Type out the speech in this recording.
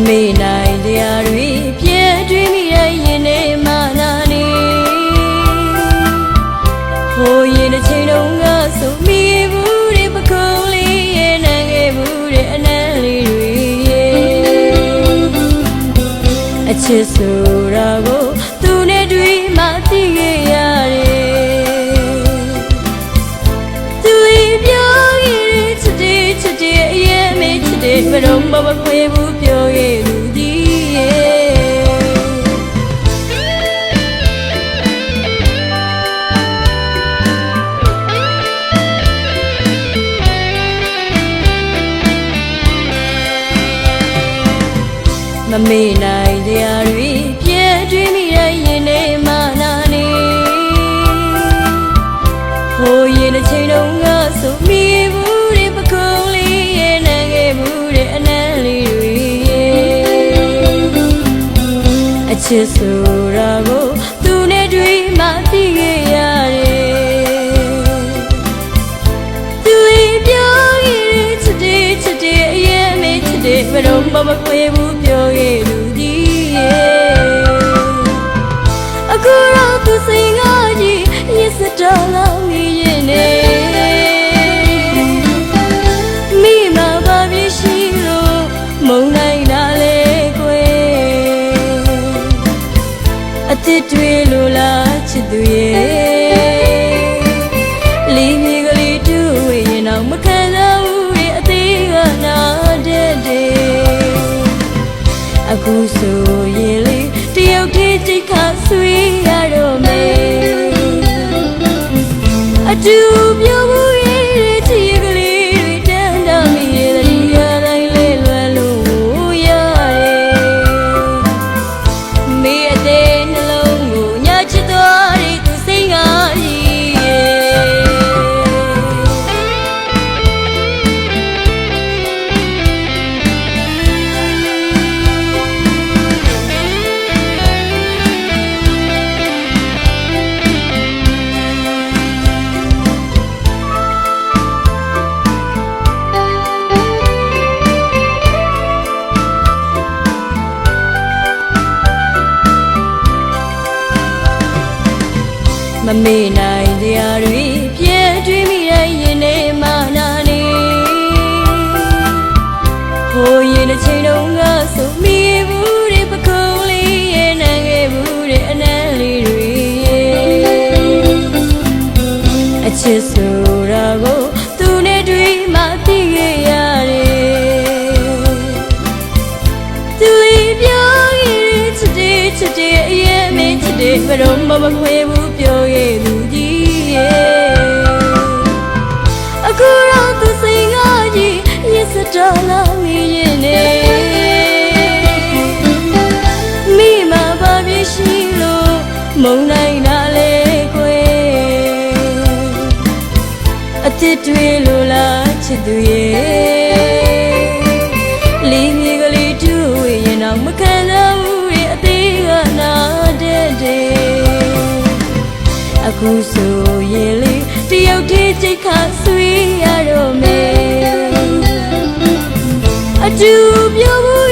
မေ့နိုင်တရားတွေပြည့်တွင်းမိတဲ့ရင်ထဲမှာနာနေဟိုရင်တစ်ချိန်တုန်းကဆိုမိဘူးတဲ့ပကုံးလေးရဲ့နိုင်ခဲ့ဘူးတဲ့အနမ်းလေးတွေအချစ်ဆိုတာကိုသူနဲ့တွေ့မှသိခဲ့ရတယ်သူပြောခဲ့ချစ်တယ်အရင်မေ့ချစ်တယ်ဘယ်တော့မှမခွဲဘူးပြောခဲ့လူဒီမမေ့နိုင်တရားတွေပြည့်တွင်းမိတဲ့ရင်ထဲမှာနာနေဟိုရင်တစ်ချိန်တုန်းကဆိုမိဘူးတဲ့ပကုံးလေးရဲ့နိုင်ခဲ့ဘူးတဲ့အနမ်းလေးတွေအချစ်ဆိုတာကိုသူနဲ့တွေ့မှသိခဲ့ရတယ်သူပြောခဲ့ချစ်တယ်အရင်မေ့ချစ်တယ်ဘယ်တော့မှမခွဲဘူးပြောခဲ့လူဒီအခုတော့သူစိတ်ကားကြီးရစ်စတော်လောင်းနေရင်နေမိမဘာဖြစ်ရှိလို့မုန်းနိုင်တာလေကွယ်အစ်စ်တွေလိုလားချစ်သူရဲ့လီမြေကလေးတူရင်တော့မခံစားဘူးရဲ့အသေးကနာတဲ့အခုဆိုရင်လေတယောက်တည်းတိတ်ခါဆွေးရတော့မယ်အတူပြောမှုရဲ့ချစ်ကလေးတွေတန်းတမ်းမိရဲ့ဒီရတိုင်းလေးလွယ်လို့ရတယ်မေးတဲ့နှလုံးကိုညချစ်သွားတဲ့သူစိတ်ကားကြီးမမေ့နိုင်တရားတွေပြည့်တွင်းမိတဲ့ရင်ထဲမှာနာနေဟိုရင်တစ်ချိန်တုန်းကဆိုမိဘူးတဲ့ပကုံးလေးရဲ့နိုင်ခဲ့ဘူးတဲ့အနမ်းလေးတွေအချစ်ဆိုတာကိုသူနဲ့တွေ့မှသိခဲ့ရတယ်သူပြောခဲ့ချစ်တယ်အရင်မေ့ချစ်တယ်ဘယ်တော့မှမခွဲဘူးပြောခဲ့လူကြီးအခုတော့သူစိတ်ကားကြီးရစ်စတော်လောင်းနေရင်နေမိမဘာဖြစ်ရှိလို့မုန်းနိုင်တာလေကွယ်အစ်စ်တွေလိုလားချစ်သူရဲ့လီမြေကလေးတူရင်တော့မခံစားဘူးရဲ့အသေးကနာတဲ့အခုဆိုရင်လေတယောက်တည်းစိတ်ခါဆွေးရတော့မယ်အတူပြောမှု